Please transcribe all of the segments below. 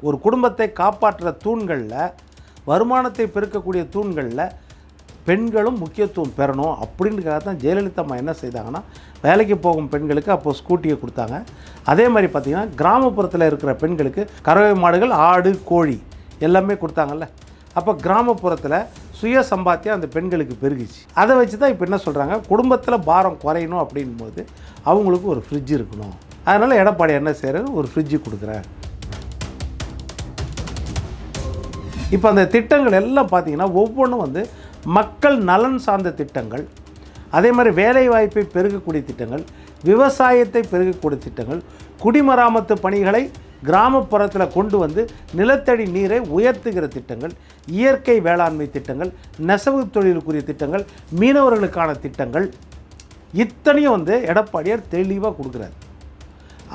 ஒரு குடும்பத்தை காப்பாற்றுற தூண்களில், வருமானத்தை பெருக்கக்கூடிய தூண்களில் பெண்களும் முக்கியத்துவம் பெறணும் அப்படின்றதுக்காக தான் ஜெயலலிதா அம்மா என்ன செய்தாங்கன்னா, வேலைக்கு போகும் பெண்களுக்கு அப்போது ஸ்கூட்டியை கொடுத்தாங்க. அதே மாதிரி பார்த்திங்கன்னா கிராமப்புறத்தில் இருக்கிற பெண்களுக்கு கறவை மாடுகள், ஆடு, கோழி எல்லாமே கொடுத்தாங்கல்ல. அப்போ கிராமப்புறத்தில் சுய சம்பாத்தியம் அந்த பெண்களுக்கு பெருகிச்சு. அதை வச்சு தான் இப்போ என்ன சொல்கிறாங்க, குடும்பத்தில் பாரம் குறையணும் அப்படின்போது அவங்களுக்கு ஒரு ஃப்ரிட்ஜ் இருக்கணும். அதனால் எடப்பாடி என்ன செய்கிறாரு, ஒரு ஃப்ரிட்ஜு கொடுக்குறேன். இப்போ அந்த திட்டங்கள் எல்லாம் பார்த்திங்கன்னா ஒவ்வொன்றும் வந்து மக்கள் நலன் சார்ந்த திட்டங்கள், அதே மாதிரி வேலைவாய்ப்பை பெருகக்கூடிய திட்டங்கள், விவசாயத்தை பெருகக்கூடிய திட்டங்கள், குடிமராமத்து பணிகளை கிராமப்புறத்தில் கொண்டு வந்து நிலத்தடி நீரை உயர்த்துகிற திட்டங்கள், இயற்கை வேளாண்மை திட்டங்கள், நெசவு தொழிலுக்குரிய திட்டங்கள், மீனவர்களுக்கான திட்டங்கள், இத்தனையும் வந்து எடப்பாடியார் தெளிவாக கொடுக்குறாரு.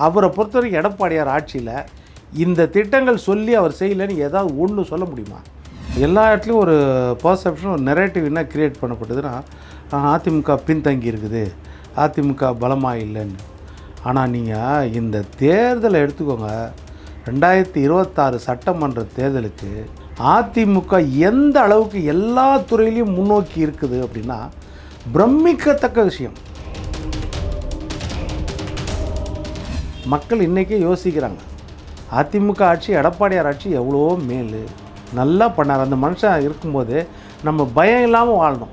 அவரை பொறுத்தவரைக்கும் எடப்பாடியார் ஆட்சியில் இந்த திட்டங்கள் சொல்லி அவர் செய்யலைன்னு ஏதாவது ஒன்று சொல்ல முடியுமா? எல்லா இடத்துலையும் ஒரு பர்செப்ஷன், ஒரு நெரேட்டிவ் என்ன க்ரியேட் பண்ணப்பட்டதுன்னா, அதிமுக பின்தங்கி இருக்குது, அதிமுக பலமாக இல்லைன்னு. ஆனால் நீங்கள் இந்த தேர்தலை எடுத்துக்கோங்க, 2026 சட்டமன்ற தேர்தலுக்கு அதிமுக எந்த அளவுக்கு எல்லா துறையிலையும் முன்னோக்கி இருக்குது அப்படின்னா பிரமிக்கத்தக்க விஷயம். மக்கள் இன்றைக்கே யோசிக்கிறாங்க, அதிமுக ஆட்சி, எடப்பாடியார் ஆட்சி எவ்வளோ மேல், நல்லா பண்ணார். அந்த மனுஷன் இருக்கும்போது நம்ம பயம் இல்லாமல் வாழணும்.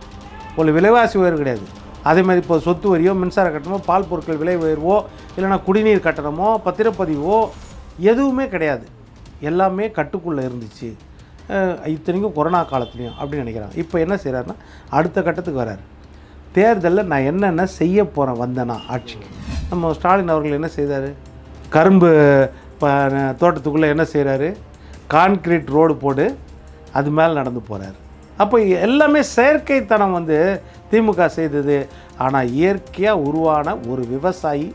ஒரு விலைவாசி உயர்வு கிடையாது. அதே மாதிரி இப்போ சொத்து வரியோ, மின்சார கட்டணமோ, பால் பொருட்கள் விலை உயர்வோ, இல்லைனா குடிநீர் கட்டணமோ, பத்திரப்பதிவோ எதுவுமே கிடையாது. எல்லாமே கட்டுக்குள்ளே இருந்துச்சு. இத்தனைக்கும் கொரோனா காலத்துலேயும் அப்படின்னு நினைக்கிறாங்க. இப்போ என்ன செய்கிறாருன்னா, அடுத்த கட்டத்துக்கு வராரு. தேர்தலில் நான் என்னென்ன செய்ய போகிறேன் வந்தேன்னா ஆட்சிக்கு. நம்ம ஸ்டாலின் அவர்கள் என்ன செய்தார், கரும்பு தோட்டத்துக்குள்ளே என்ன செய்கிறாரு, கான்கிரீட் ரோடு போடு அது மேலே நடந்து போகிறார். அப்போ எல்லாமே செயற்கைத்தனம் வந்து திமுக செய்தது. ஆனால் இயற்கையாக உருவான ஒரு விவசாயி,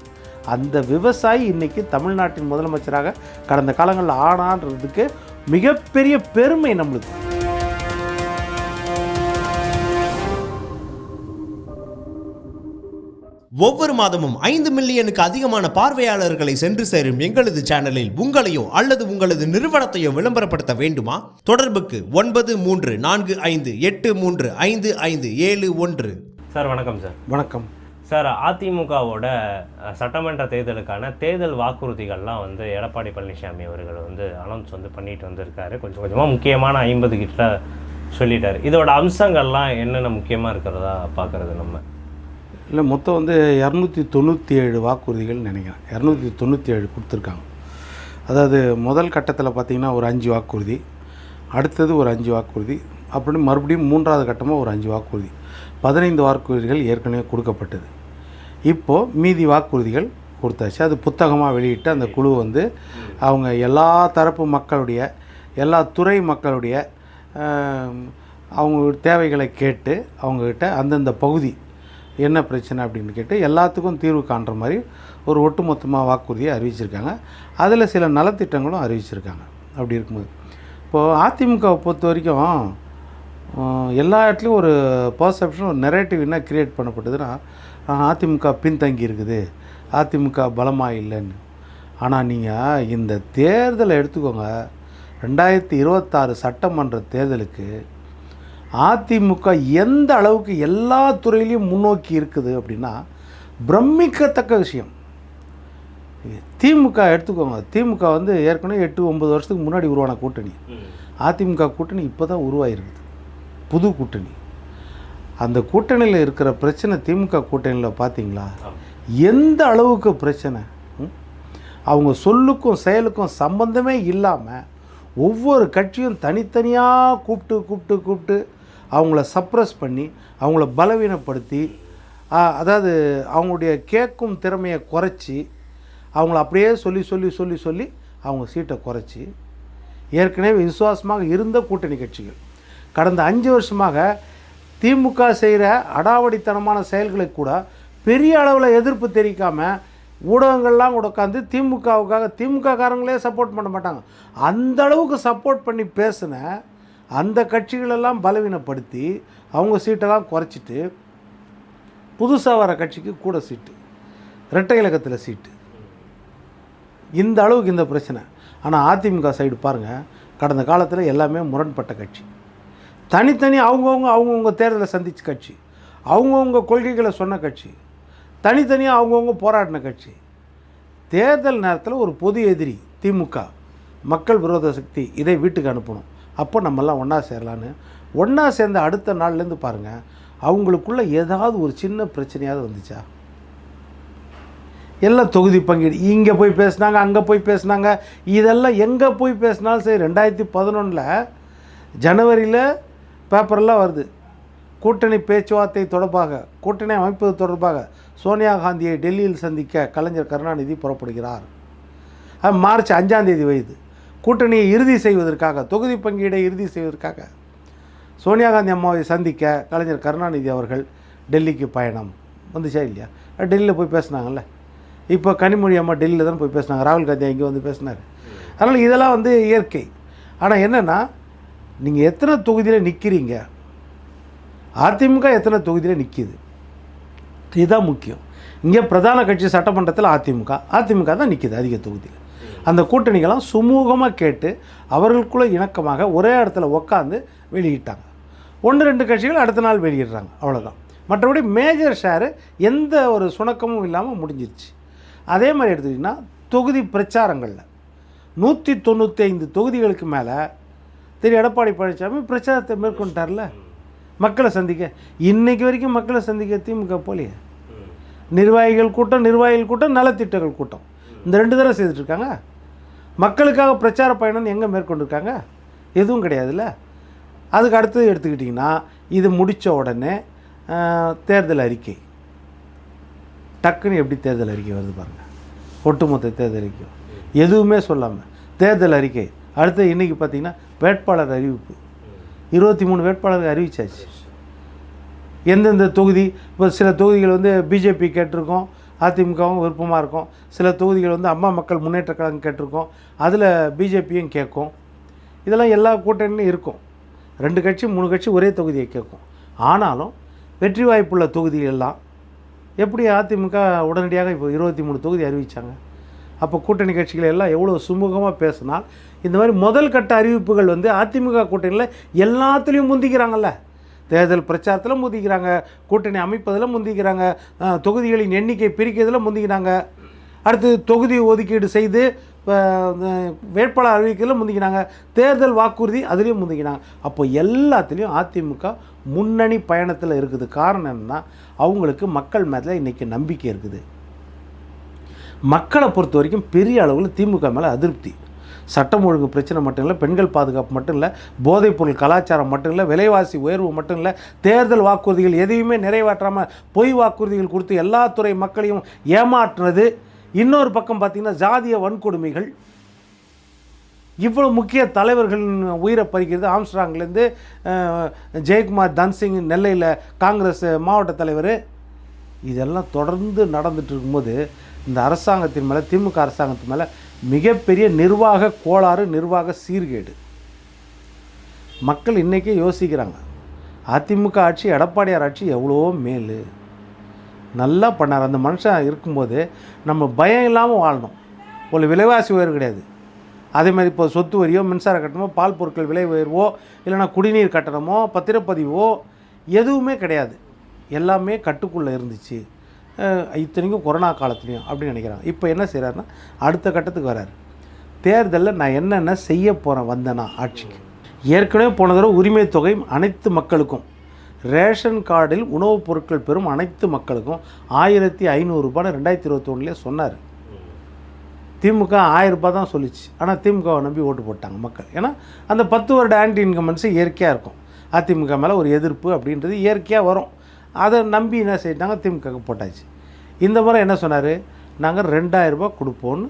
அந்த விவசாயி இன்றைக்கி தமிழ்நாட்டின் முதலமைச்சராக கடந்த காலங்களில் ஆனான்றதுக்கு மிகப்பெரிய பெருமை நம்மளுக்கு. ஒவ்வொரு மாதமும் 5 மில்லியனுக்கு அதிகமான பார்வையாளர்களை சென்று சேரும் எங்களது சேனலில் உங்களையோ அல்லது உங்களது நிறுவனத்தையோ விளம்பரப்படுத்த வேண்டுமா? தொடர்புக்கு 9345835571. சார் வணக்கம். சார் வணக்கம் சார். அதிமுகவோட சட்டமன்ற தேர்தலுக்கான தேர்தல் வாக்குறுதிகள்லாம் வந்து எடப்பாடி பழனிசாமி அவர்கள் வந்து அனௌன்ஸ் வந்து பண்ணிட்டு வந்திருக்காரு. கொஞ்சம் கொஞ்சமாக முக்கியமான 50 கிட்ட சொல்லிட்டார். இதோட அம்சங்கள்லாம் என்னென்ன முக்கியமாக இருக்கிறதா பார்க்குறது நம்ம? இல்லை, மொத்தம் வந்து 297 வாக்குறுதிகள் நினைக்கிறேன். 297 கொடுத்துருக்காங்க. அதாவது முதல் கட்டத்தில் பார்த்திங்கன்னா ஒரு 5 வாக்குறுதி, அடுத்தது ஒரு 5 வாக்குறுதி, அப்படின்னு மறுபடியும் 3வது கட்டமாக ஒரு 5 வாக்குறுதி, 15 வாக்குறுதிகள் ஏற்கனவே கொடுக்கப்பட்டது. இப்போது மீதி வாக்குறுதிகள் கொடுத்தாச்சு. அது புத்தகமாக வெளியிட்டு அந்த குழு வந்து அவங்க எல்லா தரப்பு மக்களுடைய, எல்லா துறை மக்களுடைய அவங்க தேவைகளை கேட்டு அவங்கக்கிட்ட அந்தந்த பகுதி என்ன பிரச்சனை அப்படின்னு கேட்டு எல்லாத்துக்கும் தீர்வு காண்ற மாதிரி ஒரு ஒட்டுமொத்தமாக வாக்குறுதியை அறிவிச்சிருக்காங்க. அதில் சில நலத்திட்டங்களும் அறிவிச்சிருக்காங்க. அப்படி இருக்கும்போது இப்போது அதிமுகவை பொறுத்த வரைக்கும் எல்லா இடத்துலையும் ஒரு பர்செப்ஷன், ஒரு நெரேட்டிவ் என்ன க்ரியேட் பண்ணப்பட்டதுன்னா, அதிமுக பின்தங்கி இருக்குது, அதிமுக பலமாக இல்லைன்னு. ஆனால் நீங்கள் இந்த தேர்தலை எடுத்துக்கோங்க, 2026 சட்டமன்ற தேர்தலுக்கு அதிமுக எந்த அளவுக்கு எல்லா துறையிலையும் முன்னோக்கி இருக்குது அப்படின்னா பிரமிக்கத்தக்க விஷயம். திமுக எடுத்துக்கோங்க, திமுக வந்து ஏற்கனவே 8-9 வருஷத்துக்கு முன்னாடி உருவான கூட்டணி. அதிமுக கூட்டணி இப்போ தான் உருவாகிருக்குது, புது கூட்டணி. அந்த கூட்டணியில் இருக்கிற பிரச்சனை திமுக கூட்டணியில் பார்த்தீங்களா, எந்த அளவுக்கு பிரச்சனை. அவங்க சொல்லுக்கும் செயலுக்கும் சம்பந்தமே இல்லாமல் ஒவ்வொரு கட்சியும் தனித்தனியாக கூப்பிட்டு அவங்கள சப்ரஸ் பண்ணி, அவங்கள பலவீனப்படுத்தி, அதாவது அவங்களுடைய கேட்கும் திறமையை குறைச்சி, அவங்கள அப்படியே சொல்லி அவங்க சீட்டை குறைச்சி, ஏற்கனவே விசுவாசமாக இருந்த கூட்டணி கட்சிகள் கடந்த 5 வருஷமாக திமுக செய்கிற அடாவடித்தனமான செயல்களை கூட பெரிய அளவில் எதிர்ப்பு தெரிவிக்காமல் ஊடகங்கள்லாம் கூட உட்காந்து திமுகவுக்காக, திமுக காரங்களே சப்போர்ட் பண்ண மாட்டாங்க, அந்த அளவுக்கு சப்போர்ட் பண்ணி பேசின அந்த கட்சிகளெல்லாம் பலவீனப்படுத்தி அவங்க சீட்டெல்லாம் குறைச்சிட்டு புதுசாக வர கட்சிக்கு கூட சீட்டு, இரட்டை இலக்கத்தில் சீட்டு. இந்த அளவுக்கு இந்த பிரச்சனை. ஆனால் அதிமுக சைடு பாருங்கள், கடந்த காலத்தில் எல்லாமே முரண்பட்ட கட்சி. தனித்தனி அவங்கவுங்க தேர்தலை சந்தித்த கட்சி, அவங்கவுங்க கொள்கைகளை சொன்ன கட்சி, தனித்தனியாக அவங்கவுங்க போராடின கட்சி. தேர்தல் நேரத்தில் ஒரு பொது எதிரி திமுக, மக்கள் விரோத சக்தி, இதை வீட்டுக்கு அனுப்பணும், அப்போ நம்மெல்லாம் ஒன்றா சேரலான்னு ஒன்றா சேர்ந்த அடுத்த நாள்லேருந்து பாருங்கள், அவங்களுக்குள்ள ஏதாவது ஒரு சின்ன பிரச்சனையாவது வந்துச்சா? எல்லாம் தொகுதி பங்கீடு, இங்கே போய் பேசுனாங்க, அங்கே போய் பேசுனாங்க. இதெல்லாம் எங்கே போய் பேசினாலும் சரி. 2011 ஜனவரியில் பேப்பரெல்லாம் வருது, கூட்டணி பேச்சுவார்த்தை தொடர்பாக, கூட்டணி அமைப்பது தொடர்பாக சோனியா காந்தியை டெல்லியில் சந்திக்க கலைஞர் கருணாநிதி புறப்படுகிறார். மார்ச் 5 வயது கூட்டணியை இறுதி செய்வதற்காக, தொகுதி பங்கீடை இறுதி செய்வதற்காக சோனியா காந்தி அம்மாவை சந்திக்க கலைஞர் கருணாநிதி அவர்கள் டெல்லிக்கு பயணம் வந்துச்சா இல்லையா? டெல்லியில் போய் பேசினாங்கல்ல. இப்போ கனிமொழி அம்மா டெல்லியில் தான் போய் பேசினாங்க, ராகுல் காந்தி இங்கே வந்து பேசினார். அதனால் இதெல்லாம் வந்து இயற்கை. ஆனால் என்னென்னா, நீங்கள் எத்தனை தொகுதியில் நிற்கிறீங்க, அதிமுக எத்தனை தொகுதியில் நிற்கிது, இதுதான் முக்கியம். இங்கே பிரதான கட்சி சட்டமன்றத்தில் அதிமுக தான் நிற்கிது அதிக தொகுதியில். அந்த கூட்டணிகள்லாம் சுமூகமாக கேட்டு அவர்களுக்குள்ளே இணக்கமாக ஒரே இடத்துல உட்காந்து வெளியிட்டாங்க. 1-2 கட்சிகள் அடுத்த நாள் வெளியிடுறாங்க, அவ்வளோதான். மற்றபடி மேஜர் ஷேரு எந்த ஒரு சுணக்கமும் இல்லாமல் முடிஞ்சிருச்சு. அதே மாதிரி எடுத்துக்கிட்டிங்கன்னா, தொகுதி பிரச்சாரங்களில் 195 தொகுதிகளுக்கு மேலே எடப்பாடி பழனிசாமி பிரச்சாரத்தை மேற்கொண்டார்ல, மக்களை சந்திக்க. இன்றைக்கு வரைக்கும் மக்களை சந்திக்க திமுக போலியே. நிர்வாகிகள் கூட்டம், நலத்திட்டங்கள் கூட்டம், இந்த 2 தடவை செய்துட்ருக்காங்க. மக்களுக்காக பிரச்சார பயணம் எங்கே மேற்கொண்டிருக்காங்க? எதுவும் கிடையாதுல்ல. அதுக்கு அடுத்தது எடுத்துக்கிட்டிங்கன்னா, இது முடித்த உடனே தேர்தல் அறிக்கை, டக்குன்னு எப்படி தேர்தல் அறிக்கை வருது பாருங்கள். ஒட்டுமொத்த தேர்தல் அறிக்கை எதுவுமே சொல்லாமல் தேர்தல் அறிக்கை. அடுத்து இன்றைக்கி பார்த்திங்கன்னா வேட்பாளர் அறிவிப்பு, 23 வேட்பாளர்கள் அறிவிச்சாச்சு. எந்தெந்த தொகுதி, இப்போ சில தொகுதிகள் வந்து பிஜேபி கேட்டிருக்கோம், அதிமுகவும் விருப்பமாக இருக்கும். சில தொகுதிகள் வந்து அம்மா மக்கள் முன்னேற்ற கழகம் கேட்டிருக்கோம், அதில் பிஜேபியும் கேட்கும். இதெல்லாம் எல்லா கூட்டணியும் இருக்கும். 2 கட்சி 3 கட்சி ஒரே தொகுதியை கேட்கும். ஆனாலும் வெற்றி வாய்ப்புள்ள தொகுதிகளெல்லாம் எப்படி அதிமுக உடனடியாக இப்போ 23 தொகுதி அறிவித்தாங்க. அப்போ கூட்டணி கட்சிகள் எல்லாம் எவ்வளோ சுமூகமாக பேசினால், இந்த மாதிரி முதல் கட்ட அறிவிப்புகள் வந்து அதிமுக கூட்டணியில் எல்லாத்துலேயும் முந்திக்கிறாங்கல்ல. தேர்தல் பிரச்சாரத்தில் முந்திக்கிறாங்க, கூட்டணி அமைப்பதில் முந்திக்கிறாங்க, தொகுதிகளின் எண்ணிக்கை பிரிக்கிறதுல முந்திக்கிறாங்க, அடுத்து தொகுதி ஒதுக்கீடு செய்து வேட்பாளர் அறிவிக்கிறதுல முந்திக்கிறாங்க, தேர்தல் வாக்குறுதி அதுலேயும் முந்திக்கிறாங்க. அப்போ எல்லாத்துலேயும் அதிமுக முன்னணி பயணத்தில் இருக்குது. காரணம் என்னென்னா, அவங்களுக்கு மக்கள் மேலே இன்றைக்கி நம்பிக்கை இருக்குது. மக்களை பொறுத்த வரைக்கும் பெரிய அளவில் திமுக மேலே அதிருப்தி. சட்டம் ஒழுங்கு பிரச்சனை மட்டும் இல்லை, பெண்கள் பாதுகாப்பு மட்டும் இல்லை, போதைப்பொருள் கலாச்சாரம் மட்டும் இல்லை, விலைவாசி உயர்வு மட்டும் இல்லை, தேர்தல் வாக்குறுதிகள் எதையுமே நிறைவேற்றாமல் பொய் வாக்குறுதிகள் கொடுத்து எல்லா துறை மக்களையும் ஏமாற்றுறது. இன்னொரு பக்கம் பார்த்திங்கன்னா ஜாதிய வன்கொடுமைகள், இவ்வளோ முக்கிய தலைவர்களின் உயிரை பறிக்கிறது. ஆம்ஸ்ட்ராங்லேருந்து ஜெயக்குமார் தன்சிங் நெல்லையில் காங்கிரஸ் மாவட்ட தலைவர், இதெல்லாம் தொடர்ந்து நடந்துட்டு இருக்கும்போது இந்த அரசாங்கத்தின் மேலே, திமுக அரசாங்கத்தின் மேலே மிகப்பெரிய நிர்வாக கோளாறு, நிர்வாக சீர்கேடு. மக்கள் இன்றைக்கே யோசிக்கிறாங்க, அதிமுக ஆட்சி, எடப்பாடியார் ஆட்சி எவ்வளோ மேல், நல்லா பண்ணார். அந்த மனுஷன் இருக்கும்போது நம்ம பயம் இல்லாமல் வாழணும். ஒரு விலைவாசி உயர்வு கிடையாது. அதே மாதிரி இப்போ சொத்து வரியோ, மின்சார கட்டணமோ, பால் பொருட்கள் விலை உயர்வோ, இல்லைனா குடிநீர் கட்டணமோ, பத்திரப்பதிவோ எதுவுமே கிடையாது. எல்லாமே கட்டுக்குள்ளே இருந்துச்சு. இத்தனைக்கும் கொரோனா காலத்துலேயும் அப்படின்னு நினைக்கிறாங்க. இப்போ என்ன செய்கிறாருன்னா, அடுத்த கட்டத்துக்கு வர்றாரு. தேர்தலில் நான் என்னென்ன செய்ய போகிறேன் வந்தேன்னா ஆட்சிக்கு. ஏற்கனவே போன தடவை உரிமை தொகை அனைத்து மக்களுக்கும், ரேஷன் கார்டில் உணவுப் பொருட்கள் பெறும் அனைத்து மக்களுக்கும் 1500 ரூபான்னு 2021 சொன்னார். திமுக 1000 ரூபாய் தான் சொல்லிச்சு. ஆனால் திமுகவை நம்பி ஓட்டு போட்டாங்க மக்கள். ஏன்னா அந்த 10 வருட ஆன்டி இன்கம்பன்ஸு இயற்கையாக இருக்கும். அதிமுக மேலே ஒரு எதிர்ப்பு அப்படின்றது இயற்கையாக வரும். அதை நம்பி என்ன செய்யிட்டாங்க, திமுக போட்டாச்சு. இந்த முறை என்ன சொன்னார், நாங்கள் 2000 ரூபாய் கொடுப்போன்னு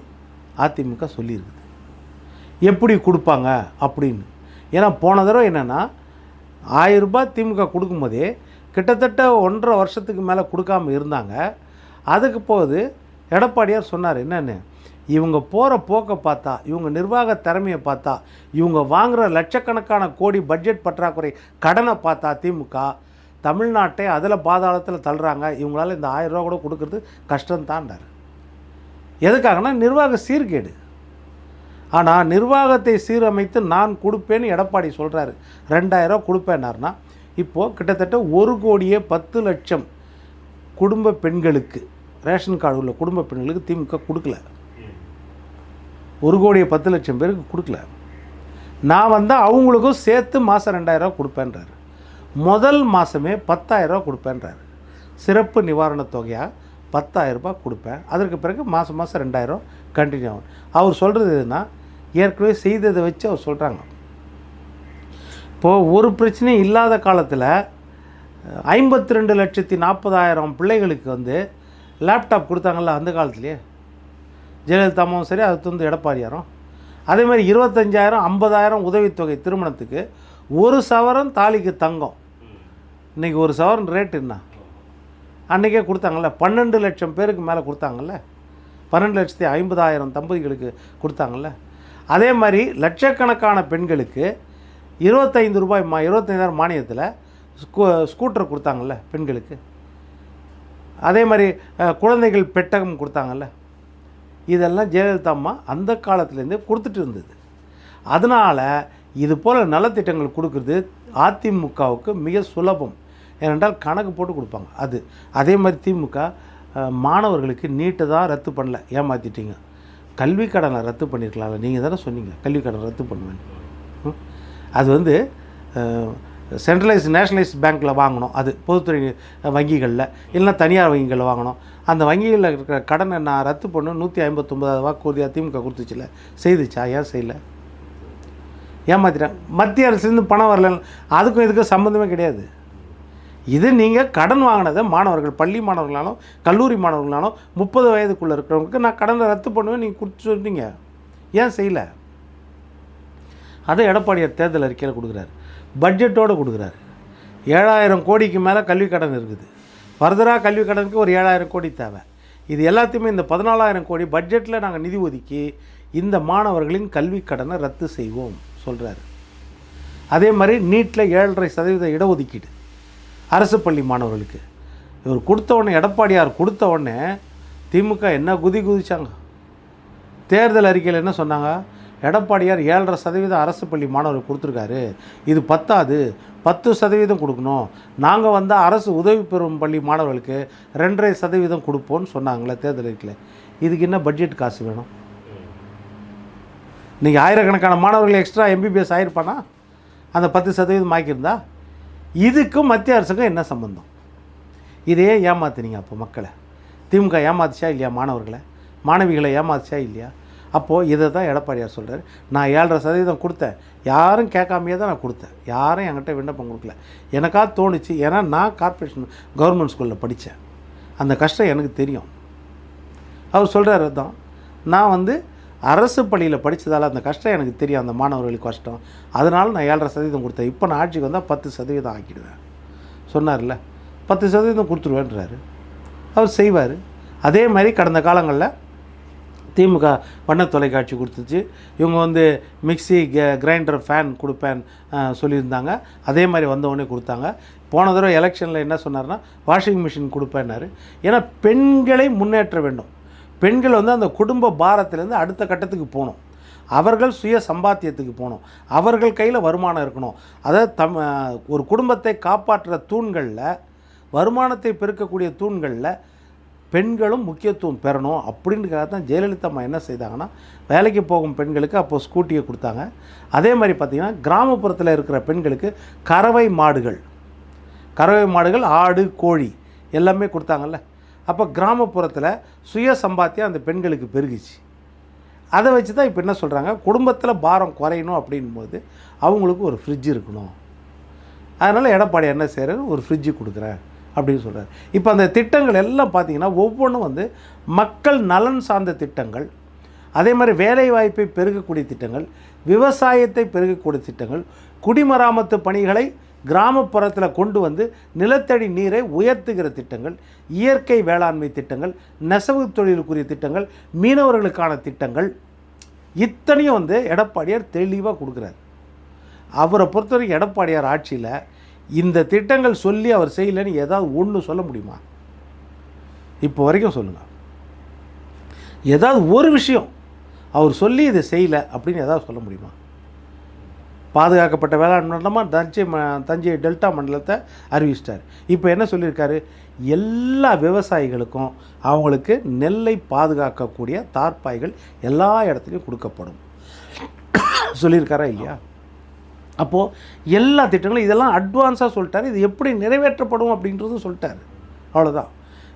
அதிமுக சொல்லியிருக்குது. எப்படி கொடுப்பாங்க அப்படின்னு. ஏன்னா போன தடவை என்னென்னா 1000 ரூபாய் திமுக கொடுக்கும்போதே கிட்டத்தட்ட 1.5 வருஷத்துக்கு மேலே கொடுக்காமல் இருந்தாங்க. அதுக்கு போது எடப்பாடியார் சொன்னார், என்னென்னு, இவங்க போகிற போக்கை பார்த்தா, இவங்க நிர்வாக திறமையை பார்த்தா, இவங்க வாங்குகிற லட்சக்கணக்கான கோடி பட்ஜெட் பற்றாக்குறை கடனை பார்த்தா திமுக தமிழ்நாட்டை அதில் பாதாளத்தில் தள்ளுறாங்க. இவங்களால் இந்த 1000 ரூபா கூட கொடுக்கறது கஷ்டம்தான்டார். எதுக்காகனா நிர்வாக சீர்கேடு. ஆனால் நிர்வாகத்தை சீரமைத்து நான் கொடுப்பேன்னு எடப்பாடி சொல்கிறாரு. 2000 கொடுப்பேன்னாருனா இப்போது கிட்டத்தட்ட 1,10,00,000 குடும்ப பெண்களுக்கு, ரேஷன் கார்டு உள்ள குடும்ப பெண்களுக்கு திமுக கொடுக்கல. 1,10,00,000 பேருக்கு கொடுக்கல. நான் வந்தால் அவங்களுக்கும் சேர்த்து மாதம் 2000 கொடுப்பேன்றாரு. முதல் மாதமே 10,000 கொடுப்பேன்றாரு. சிறப்பு நிவாரணத் தொகையாக 10,000 ரூபாய் கொடுப்பேன். அதற்கு பிறகு மாதம் 2000 கண்டினியூ ஆகும். அவர் சொல்கிறது எதுனா ஏற்கனவே செய்ததை வச்சு அவர் சொல்கிறாங்க. இப்போது ஒரு பிரச்சனையும் இல்லாத காலத்தில் 52,40,000 பிள்ளைகளுக்கு வந்து லேப்டாப் கொடுத்தாங்கல்ல அந்த காலத்துலேயே. ஜெயலலிதாவும் சரி, அது வந்து எடப்பாடியாரும். அதே மாதிரி 25,000 50,000 உதவித்தொகை திருமணத்துக்கு, 1 சவரன் தாலிக்கு தங்கம். இன்றைக்கி 1 சவரன் ரேட்டு என்ன? அன்றைக்கே கொடுத்தாங்கல்ல. 12 லட்சம் பேருக்கு மேலே கொடுத்தாங்கல்ல. 12,50,000 தம்பதிகளுக்கு கொடுத்தாங்கல்ல. அதே மாதிரி லட்சக்கணக்கான பெண்களுக்கு 25 ரூபாய் 25,000 மானியத்தில் ஸ்கூட்டர் கொடுத்தாங்கல்ல பெண்களுக்கு. அதே மாதிரி குழந்தைகள் பெட்டகம் கொடுத்தாங்கல்ல. இதெல்லாம் ஜெயலலிதா அம்மா அந்த காலத்துலேருந்தே கொடுத்துட்டு இருந்தது. அதனால் இது போல் நலத்திட்டங்கள் கொடுக்குறது அதிமுகவுக்கு மிக சுலபம். ஏனென்றால் கணக்கு போட்டு கொடுப்பாங்க. அதே மாதிரி திமுக மாணவர்களுக்கு நீட்டை தான் ரத்து பண்ணல, ஏமாற்றிட்டீங்க. கல்வி கடனை ரத்து பண்ணியிருக்கலாம்ல. நீங்கள் தானே சொன்னீங்க கல்வி கடன் ரத்து பண்ணுவேன். அது வந்து சென்ட்ரலைஸ் நேஷனலைஸ் பேங்க்கில் வாங்கணும். அது பொதுத்துறை வங்கிகளில் இல்லைன்னா தனியார் வங்கிகளில் வாங்கணும். அந்த வங்கிகளில் இருக்கிற கடனை நான் ரத்து பண்ண 159 வாக்குறுதியாக திமுக கொடுத்துச்சுல, செய்துச்சா? ஏன் செய்யலை? ஏமாற்றிட்டாங்க. மத்திய அரசுலேருந்து பணம் வரல, அதுக்கும் இதுக்கும் சம்மந்தமே கிடையாது. இது நீங்கள் கடன் வாங்கினதை மாணவர்கள், பள்ளி மாணவர்களாலும் கல்லூரி மாணவர்களாலும் 30 வயதுக்குள்ளே இருக்கிறவங்களுக்கு நான் கடனை ரத்து பண்ணுவேன் நீங்கள் கொடுத்து சொல்லிட்டீங்க. ஏன் செய்யலை? அதை எடப்பாடியார் தேர்தல் அறிக்கையில் கொடுக்குறாரு, பட்ஜெட்டோடு கொடுக்குறாரு. 7,000 கோடிக்கு மேலே கல்வி கடன் இருக்குது. ஃபர்தராக கல்வி கடனுக்கு ஒரு 7,000 கோடி தேவை. இது எல்லாத்தையுமே இந்த 14,000 கோடி பட்ஜெட்டில் நாங்கள் நிதி ஒதுக்கி இந்த மாணவர்களின் கல்வி கடனை ரத்து செய்வோம் சொல்கிறாரு. அதே மாதிரி நீட்டில் 7.5% இடஒதுக்கீடு அரசு பள்ளி மாணவர்களுக்கு. இவர் கொடுத்த உடனே, எடப்பாடியார் கொடுத்த உடனே திமுக என்ன குதிச்சாங்க. தேர்தல் அறிக்கையில் என்ன சொன்னாங்க? எடப்பாடியார் 7.5% அரசு பள்ளி மாணவர்களுக்கு கொடுத்துருக்காரு, இது பத்தாது, 10% கொடுக்கணும். நாங்கள் வந்தால் அரசு உதவி பெறும் பள்ளி மாணவர்களுக்கு 2.5% கொடுப்போன்னு சொன்னாங்களே தேர்தல் அறிக்கையில். இதுக்கு என்ன பட்ஜெட் காசு வேணும்? நீங்கள் ஆயிரக்கணக்கான மாணவர்கள் எக்ஸ்ட்ரா எம்பிபிஎஸ் ஆகிருப்பானா அந்த 10% ஆக்கியிருந்தா? இதுக்கும் மத்திய அரசுக்கும் என்ன சம்பந்தம்? இதையே ஏமாத்துனீங்க. அப்போ மக்களை திமுக ஏமாத்துச்சா இல்லையா? மாணவர்களை மாணவிகளை ஏமாத்துச்சா இல்லையா? அப்போது இதை தான் எடப்பாடியார் சொல்கிறார். நான் 7.5% கொடுத்தேன், யாரும் கேட்காமையே தான் நான் கொடுத்தேன். யாரும் என்கிட்ட விண்ணப்பம் கொடுக்கல. எனக்காக தோணுச்சு. ஏன்னா நான் கார்ப்பரேஷன் கவர்மெண்ட் ஸ்கூலில் படித்தேன், அந்த கஷ்டம் எனக்கு தெரியும். அவர் சொல்கிறார் தான், நான் வந்து அரசு பள்ளியில் படித்ததால் அந்த கஷ்டம் எனக்கு தெரியும், அந்த மாணவர்களுக்கு கஷ்டம். அதனால் நான் 7.5% கொடுத்தேன். இப்போ நான் ஆட்சிக்கு வந்தால் 10% ஆக்கிடுவேன் சொன்னார்ல. 10% கொடுத்துருவேன்றாரு. அவர் செய்வார். அதே மாதிரி கடந்த காலங்களில் திமுக வண்ண தொலைக்காட்சி கொடுத்துச்சு. இவங்க வந்து மிக்சி, கிரைண்டர், ஃபேன் கொடுப்பேன் சொல்லியிருந்தாங்க. அதே மாதிரி வந்தவொடனே கொடுத்தாங்க. போன தடவை எலெக்ஷனில் என்ன சொன்னார்னா வாஷிங் மிஷின் கொடுப்பேன்னாரு. ஏன்னா பெண்களை முன்னேற்ற வேண்டும். பெண்கள் வந்து அந்த குடும்ப பாரத்திலேருந்து அடுத்த கட்டத்துக்கு போகணும். அவர்கள் சுய சம்பாத்தியத்துக்கு போகணும். அவர்கள் கையில் வருமானம் இருக்கணும். அதாவது ஒரு குடும்பத்தை காப்பாற்றுற தூண்களில், வருமானத்தை பெருக்கக்கூடிய தூண்களில் பெண்களும் முக்கியத்துவம் பெறணும். அப்படின்றதுக்காக தான் ஜெயலலிதா அம்மா என்ன செய்தாங்கன்னா, வேலைக்கு போகும் பெண்களுக்கு அப்போது ஸ்கூட்டியை கொடுத்தாங்க. அதே மாதிரி பார்த்திங்கன்னா கிராமப்புறத்தில் இருக்கிற பெண்களுக்கு கறவை மாடுகள், ஆடு, கோழி எல்லாமே கொடுத்தாங்கல்ல. அப்போ கிராமப்புறத்தில் சுய சம்பாத்தியம் அந்த பெண்களுக்கு பெருகிச்சு. அதை வச்சு தான் இப்போ என்ன சொல்கிறாங்க, குடும்பத்தில் பாரம் குறையணும் அப்படின்போது அவங்களுக்கு ஒரு ஃப்ரிட்ஜ் இருக்கணும். அதனால் எடப்பாடி என்ன செய்கிறாரு, ஒரு ஃப்ரிட்ஜு கொடுக்குறேன் அப்படின்னு சொல்கிறார். இப்போ அந்த திட்டங்கள் எல்லாம் பார்த்திங்கன்னா ஒவ்வொன்றும் வந்து மக்கள் நலன் சார்ந்த திட்டங்கள். அதே மாதிரி வேலைவாய்ப்பை பெருகக்கூடிய திட்டங்கள், விவசாயத்தை பெருகக்கூடிய திட்டங்கள், குடிமராமத்து பணிகளை கிராமப்புறத்தில் கொண்டு வந்து நிலத்தடி நீரை உயர்த்துகிற திட்டங்கள், இயற்கை வேளாண்மை திட்டங்கள், நெசவு தொழிலுக்குரிய திட்டங்கள், மீனவர்களுக்கான திட்டங்கள், இத்தனையும் வந்து எடப்பாடியார் தெளிவாக கொடுக்குறார். அவரை பொறுத்தவரைக்கும் எடப்பாடியார் ஆட்சியில் இந்த திட்டங்கள் சொல்லி அவர் செய்யலைன்னு ஏதாவது ஒன்று சொல்ல முடியுமா? இப்போ வரைக்கும் சொல்லுங்கள். ஏதாவது ஒரு விஷயம் அவர் சொல்லி இதை செய்யலை அப்படின்னு ஏதாவது சொல்ல முடியுமா? பாதுகாக்கப்பட்ட வேளாண் மண்டலமாக தஞ்சை டெல்டா மண்டலத்தை அறிவிச்சிட்டார். இப்போ என்ன சொல்லியிருக்காரு? எல்லா விவசாயிகளுக்கும் அவங்களுக்கு நெல்லை பாதுகாக்கக்கூடிய தார்ப்பாய்கள் எல்லா இடத்துலையும் கொடுக்கப்படும் சொல்லியிருக்காரா இல்லையா? அப்போது எல்லா திட்டங்களும் இதெல்லாம் அட்வான்ஸாக சொல்லிட்டார். இது எப்படி நிறைவேற்றப்படும் அப்படின்றதும் சொல்லிட்டார். அவ்வளோதான்.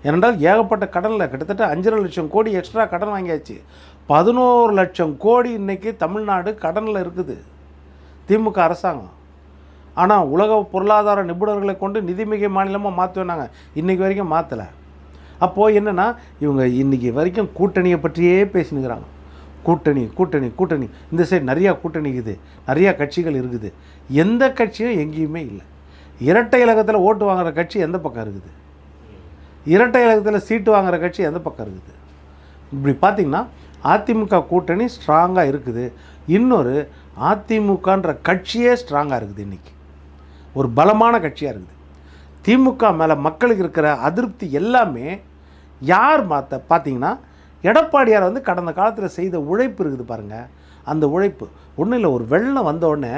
ஏனென்றால் ஏகப்பட்ட கடனில் கிட்டத்தட்ட 5.5 லட்சம் கோடி எக்ஸ்ட்ரா கடன் வாங்கியாச்சு. 11 லட்சம் கோடி இன்றைக்கி தமிழ்நாடு கடனில் இருக்குது திமுக அரசாங்கம். ஆனால் உலக பொருளாதார நிபுணர்களை கொண்டு நிதிமிகை மாநிலமாக மாற்றுவேனாங்க, இன்றைக்கி வரைக்கும் மாற்றலை. அப்போது என்னென்னா இவங்க இன்றைக்கி வரைக்கும் கூட்டணியை பற்றியே பேசினுக்கிறாங்க. கூட்டணி கூட்டணி கூட்டணி. இந்த சைடு நிறையா கூட்டணி இருக்குது, நிறையா கட்சிகள் இருக்குது. எந்த கட்சியும் எங்கேயுமே இல்லை. இரட்டை இலக்கத்தில் ஓட்டு வாங்குகிற கட்சி எந்த பக்கம் இருக்குது? இரட்டை இலக்கத்தில் சீட்டு வாங்குகிற கட்சி எந்த பக்கம் இருக்குது? இப்படி பார்த்திங்கன்னா அதிமுக கூட்டணி ஸ்ட்ராங்காக இருக்குது. இன்னொரு அதிமுகன்ற கட்சியே ஸ்ட்ராங்காக இருக்குது. இன்றைக்கி ஒரு பலமான கட்சியாக இருக்குது. திமுக மேலே மக்களுக்கு இருக்கிற அதிருப்தி எல்லாமே யார் பார்த்திங்கன்னா எடப்பாடியார் வந்து கடந்த காலத்தில் செய்த உழைப்பு இருக்குது பாருங்கள். அந்த உழைப்பு ஒன்றும் இல்லை. ஒரு வெள்ளம் வந்தோடனே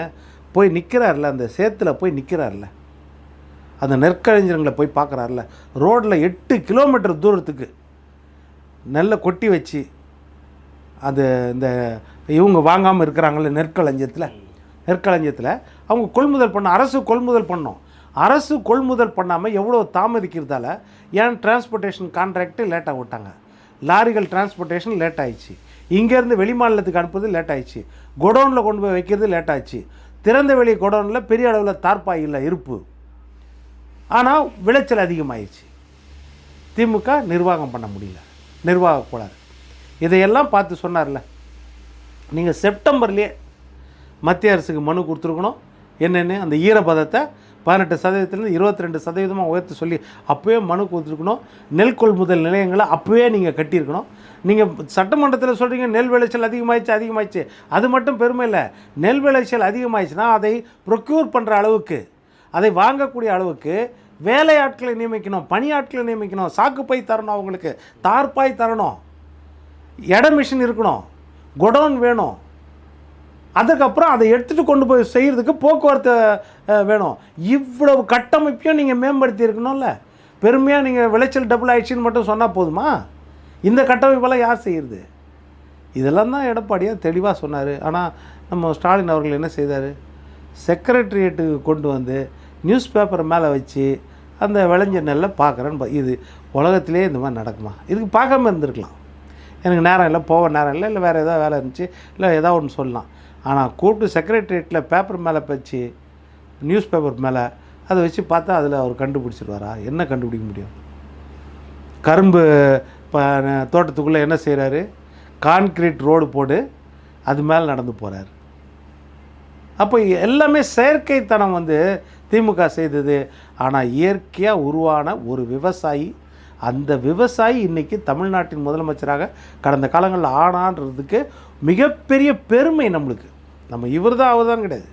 போய் நிற்கிறார்ல, அந்த சேத்துல போய் நிற்கிறார்ல, அந்த நெற்கழிஞர்களை போய் பார்க்குறாருல, ரோட்டில் 8 கிலோமீட்டர் தூரத்துக்கு நெல்லை கொட்டி வச்சு அது இந்த இவங்க வாங்காமல் இருக்கிறாங்கள நெற்களஞ்சியத்தில் அவங்க கொள்முதல் பண்ண, அரசு கொள்முதல் பண்ணோம். அரசு கொள்முதல் பண்ணாமல் எவ்வளோ தாமதிக்கிறதால ஏன் டிரான்ஸ்போர்ட்டேஷன் கான்ட்ராக்டு லேட்டாக விட்டாங்க. லாரிகள் டிரான்ஸ்போர்ட்டேஷன் லேட் ஆகிடுச்சு. இங்கேருந்து வெளி மாநிலத்துக்கு அனுப்புறது லேட் ஆகிடுச்சு. குடோனில் கொண்டு போய் வைக்கிறது லேட் ஆகிடுச்சு. திறந்த வெளி குடோனில் பெரிய அளவில் தார்ப்பாயில் இருப்பு, ஆனால் விளைச்சல் அதிகமாகிடுச்சு. திமுக நிர்வாகம் பண்ண முடியல, நிர்வாக கோளாறு. இதையெல்லாம் பார்த்து சொன்னார்ல, நீங்கள் செப்டம்பர்லேயே மத்திய அரசுக்கு மனு கொடுத்துருக்கணும். என்னென்னு அந்த ஈரப்பதத்தை 18% 22% உயர்த்த சொல்லி அப்போவே மனு கொடுத்துருக்கணும். நெல் கொள்முதல் நிலையங்களை அப்போவே நீங்கள் கட்டியிருக்கணும். நீங்கள் சட்டமன்றத்தில் சொல்கிறீங்க நெல் விளைச்சல் அதிகமாகிடுச்சு. அது மட்டும் பெருமை இல்லை. நெல் விளைச்சல் அதிகமாகிடுச்சுன்னா அதை ப்ரொக்யூர் பண்ணுற அளவுக்கு, அதை வாங்கக்கூடிய அளவுக்கு வேலையாட்களை நியமிக்கணும், பணியாட்களை நியமிக்கணும், சாக்குப்பை தரணும், அவங்களுக்கு தார்ப்பாய் தரணும், எட மிஷின் இருக்கணும், குடோன் வேணும். அதுக்கப்புறம் அதை எடுத்துகிட்டு கொண்டு போய் செய்கிறதுக்கு போக்குவரத்து வேணும். இவ்வளவு கட்டமைப்பையும் நீங்கள் மேம்படுத்தி இருக்கணும்ல. பெருமையாக நீங்கள் விளைச்சல் டபுள் ஆயிடுச்சுன்னு மட்டும் சொன்னால் போதுமா? இந்த கட்டமைப்பெல்லாம் யார் செய்கிறது? இதெல்லாம் தான் எடப்பாடியாக தெளிவாக சொன்னார். ஆனால் நம்ம ஸ்டாலின் அவர்கள் என்ன செய்தார்? செக்ரட்டரியேட்டுக்கு கொண்டு வந்து நியூஸ் பேப்பர் மேலே வச்சு அந்த விளைஞ்ச நெல்லை பார்க்குறேன்னு. இது உலகத்திலே இந்த மாதிரி நடக்குமா? இதுக்கு பார்க்காம இருந்திருக்கலாம். எனக்கு நேரம் இல்லை, போக நேரம் இல்லை, இல்லை வேறு ஏதாவது வேலை இருந்துச்சு, இல்லை ஏதாவது ஒன்று சொல்லலாம். ஆனால் கூப்பிட்டு செக்ரட்டரியேட்டில் பேப்பர் மேலே வச்சு, நியூஸ் பேப்பர் மேலே அதை வச்சு பார்த்தா அதில் அவர் கண்டுபிடிச்சிருவாரா? என்ன கண்டுபிடிக்க முடியும்? கரும்பு தோட்டத்துக்குள்ளே என்ன செய்கிறாரு? கான்கிரீட் ரோடு போடு அது மேலே நடந்து போகிறார். அப்போ எல்லாமே செயற்கைத்தனம் வந்து திமுக செய்தது. ஆனால் இயற்கையாக உருவான ஒரு விவசாயி, அந்த விவசாயி இன்றைக்கி தமிழ்நாட்டின் முதலமைச்சராக கடந்த காலங்களில் ஆனான்றதுக்கு மிகப்பெரிய பெருமை நம்மளுக்கு. நம்ம இவர் தான் அவர் தான் கிடையாது.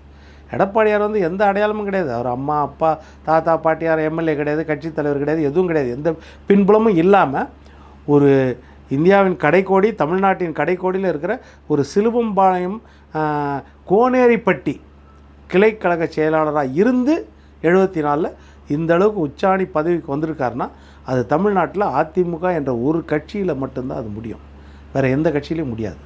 எடப்பாடியார் வந்து எந்த அடையாளமும் கிடையாது. அவர் அம்மா அப்பா தாத்தா பாட்டியார் எம்எல்ஏ கிடையாது, கட்சித் தலைவர் கிடையாது, எதுவும் கிடையாது. எந்த பின்புலமும் இல்லாமல் ஒரு இந்தியாவின் கடைக்கோடி, தமிழ்நாட்டின் கடைக்கோடியில் இருக்கிற ஒரு சிலுவம்பாளையம் கோனேரிப்பட்டி கிளைக்கழக செயலாளராக இருந்து 74 இந்த அளவுக்கு உச்சாணி பதவிக்கு வந்திருக்காருன்னா அது தமிழ்நாட்டில் அதிமுக என்ற ஒரு கட்சியில் மட்டும்தான் அது முடியும். வேறு எந்த கட்சியிலையும் முடியாது.